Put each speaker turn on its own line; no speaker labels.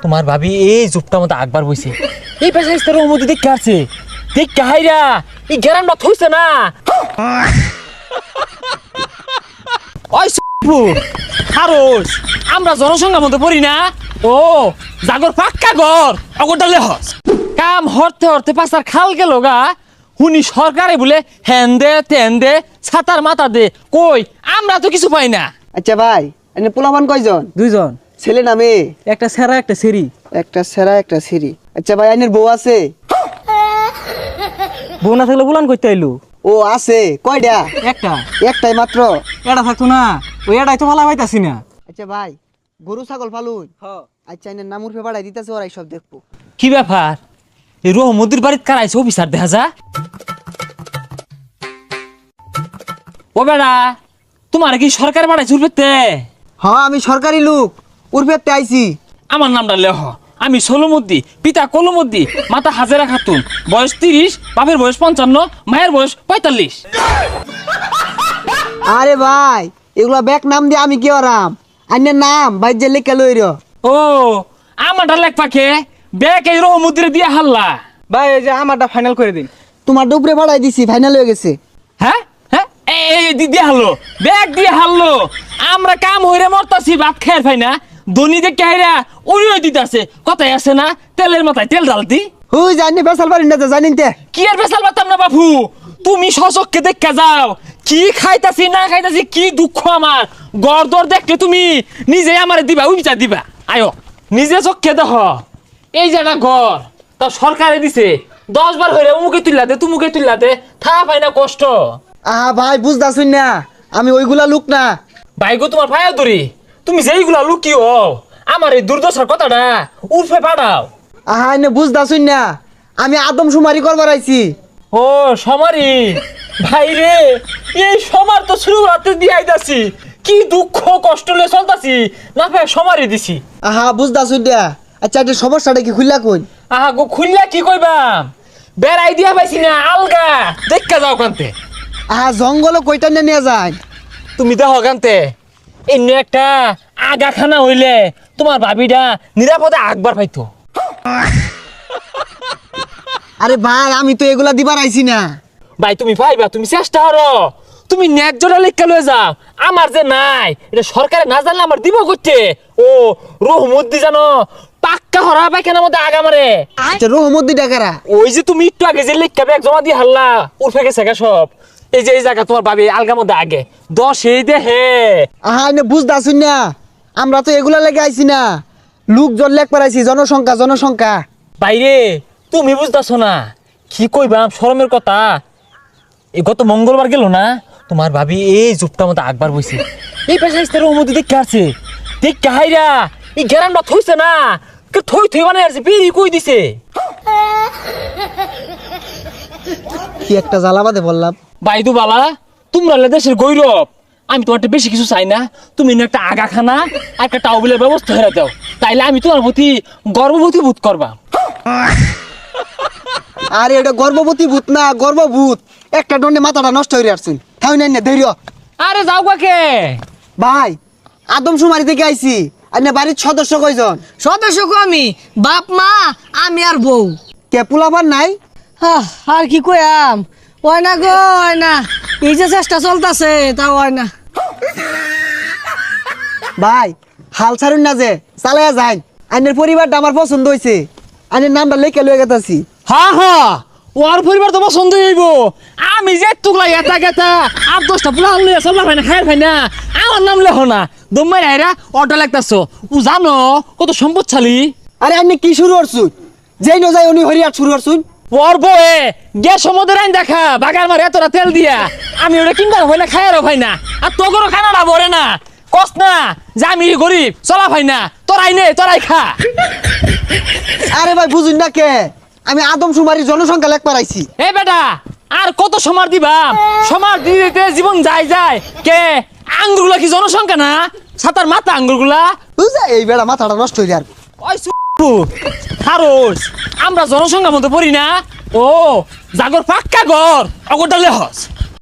তোমার ভাবি এই জুপটা মতো আকবার বইছে এই পেশাইস্তার মধ্যে দেখে আছে দেখ হাইরা এই গ্যারান্ডা থইছে না ওই খারোস আমরা জনসংখ্যার মধ্যে পড়ি না ও জাগর পাক্কা ঘর অগরডালে হস কাম হরতে হরতে পাশার খাল গেল গা হুনি সরকারে বলে হ্যান দে তেন দে ছাতার মাথা দে কই আমরা তো কিছু পাই না।
আচ্ছা ভাই এনে পোলাপান কয়জন?
দুইজন,
ছেলে না মেয়ে?
একটা সেরা একটা সেরি।
একটা সেরা একটা সিরি। আচ্ছা ভাই আইনের বউ আছে?
বউ না থাকলে বুলান করতে আইলু।
ও আছে। কয়টা?
একটা।
একটাই মাত্র?
এটা থাকতো না, ওই এটাই তো ভালো পাইতাছি না।
আচ্ছা ভাই গরু ছাগল ফালুন? আচ্ছা এনে নাম উঠে পাঠাই দিতেছে, ওরাই সব দেখবো।
কি ব্যাপার এই রহমদির বাড়িতে কারাইছে অফিসার দেখা যা ও বেড়া তোমার কি সরকার বাড়াইছে উর্ফেতে?
হ্যাঁ আমি সরকারি লোক, উর্ফেতে আইছি।
আমার নামটা লেহ আমি সোলমদ্দি পিতা কলমদ্দি মাতা হাজেরা খাতুন বয়স 30 বাপের বয়স 55 মায়ের বয়স 45।
আরে ভাই এগুলা ব্যাক নাম দিয়ে আমি কি আরাম? আইনের নাম ভাই যে লেখা লইর।
ও আমারটা লেখ পাখে ব্যাগ এই রহমদ্দিরে দিয়ে হাল্লা।
ভাই এই যে আমারটা ফাইনাল করে দিন।
তোমার ডুবরে পাঠাই দিছি, ফাইনাল হয়ে গেছে।
হ্যাঁ হ্যাঁ এই দিয়ে হারলো ব্যাগ দিয়ে হারলো আমরা কাম হইরে মরতাছি ভাত খাইর ভাই না ধনী যে কাহিরা উড়িয়ে দিতেছে কথাই আছে না তেলের মাথায় তেল ডালতি
হুই জানি বেসাল পারি না জানিন তে
কি আর বেসাল পারতাম না বাপু তুমি সচককে দেখা যাও কি খাইতাছি না খাইতাছি কি দুঃখ আমার গড়দর দেখলে তুমি নিজে আমারে দিবা ওই বিচার দিবা আয়ো নিজে চোখকে দেখ এই যে একটা ঘর তা সরকারে দিছে 10 বার হইরে উমুকে তুললাতে তুমুকে তুললাতে থা পাই না কষ্ট।
আহা ভাই বুঝতাছুন না আমি ওইগুলা লোক না।
ভাইগো তোমার ভাইয়া ধরি তুমি যেইগুলা লুকিও আমার এই দুর্দশার কথাটা উর্ফে পাঠাও।
আহা এনে বুঝতাছুন না আমি আদম সুমারি করবার আইছি।
ও সমারি ভাই রে এই সমার তো শুরু রাতে দিয়ে আইতাছি কি দুঃখ কষ্ট লয়ে চলতাছি না ভাই সমারি দিছি।
আহা বুঝতাছুন না। আচ্ছা এটা সমস্যাটা কি খুললা কই?
আহা গো খুললা কি কইবাম বেড়াই দিয়া পাইছি না আলগা দেখা যাও কান্তে।
আহা জঙ্গল কইটা নিয়ে যায়
তুমি দেখো কান্তে এমনি একটা আগাখানা হইলে তোমার ভাবিটা নিরাপদে আকবার পাইতো।
আরে ভাই আমি তো এগুলা দিবার আইছি না।
ভাই তুমি পাইবা তুমি চেষ্টা করো তুমি ন্যায্যটা লেখা লয়ে যাও আমার যে নাই এটা সরকারে না জানলে আমার দিব করতে। ও রহমদ্দি জানো পাক্কা হরা পায়খানার মধ্যে আগা মারে।
আচ্ছা রহমদ্দি ডাকারা
ওই যে তুমি একটু আগে যে লেখা ব্যাগ জমা দিয়ে হারলা উঠে গেছে গা সব এই যে এই জায়গা তোমার ভাবি আলগার মধ্যে আগে 10 এই দে হে।
আহা এনে বুঝতাছুন না আমরা তো এগুলা লেগে আইছি না, লোকজন লেখ পারাইছি জনসংখ্যা জনসংখ্যা।
বাইরে তুমি বুঝতেছো না কি কইবাম শরমের কথা এই গত মঙ্গলবার গেল না তোমার ভাবি এই জুপটা মতো আকবার বইছে এই পেশাইস্তার মধ্যে দেখে আছে দেখ হাইরা এই গ্যারান্ডা থইছে না থই থই বানাই আছে বেরি কই দিছে।
কি একটা জ্বালাবাদে বললাম।
বাইদু বালা তোমরা দেশের গৌরব আমি তোমার বেশি কিছু চাই না তুমি একটা আগাখানা আর একটা টাউবিলের ব্যবস্থা হয়ে দাও তাইলে আমি তোমার প্রতি গর্ববতী বোধ করবা।
আরে এটা গর্ভবতী ভূত না গর্ভভূত, একটা দণ্ডে মাথাটা নষ্ট হয়ে আসছুন। থাই না ধৈর্য।
আরে যাও কাকে
ভাই আদম সুমারি থেকে আইছি। আর বাড়ির সদস্য কয়জন?
সদস্য আমি বাপ মা আমি আর বউ।
কে পোলাপান নাই?
আর কি কয়াম ওই না গো ওই না এই যে চেষ্টা চলতেছে তা ওই না।
ভাই হাল ছাড়ুন না যে চালাইয়া যাই। আইনের পরিবারটা আমার পছন্দ হয়েছে, আইনের নামটা লেখে লয়ে গেতাছি।
হ্যাঁ হ্যাঁ ওর পরিবার তো পছন্দ হইব আমি যে তুগলা এটা গেতা 8-10টা পোলা লইয়া চলবা ভাই না খায়ের ভাই না আমার নাম লেখো না দম্মাই রাইরা অটো লাগতাছো ও জানো কত সম্পদশালী।
আরে আপনি কি শুরু করছুন? যেই ন যাই উনি হরিয়ার শুরু করছুন।
ওর বয়ে গ্যাস সমুদ্রের আইন দেখা বাগার মারে এতটা তেল দিয়া আমি ওটা কিনবার হয় না খায়ারও ভাই না আর তোগরও খানাটা ভরে না কস না যে আমি গরিব চলা ভাই না তোরাই নে তোরাই খা।
আরে ভাই বুঝুন না কে আমি আদম সুমারি জনসংখ্যা লেখ পারাইছি।
এ বেটা আর কত সমার দিবা সমার দিতে জীবন যায় যায় কে আঙ্গুরগুলা কি জনসংখ্যা না সাতার মাথা আঙ্গুরগুলা
বুঝা এই বেড়া মাথাটা নষ্ট হয়ে যাবে।
ওই খারোস আমরা জনসংখ্যার মধ্যে পড়ি না ও জাগর পাক্কা ঘর অগরডালে হস।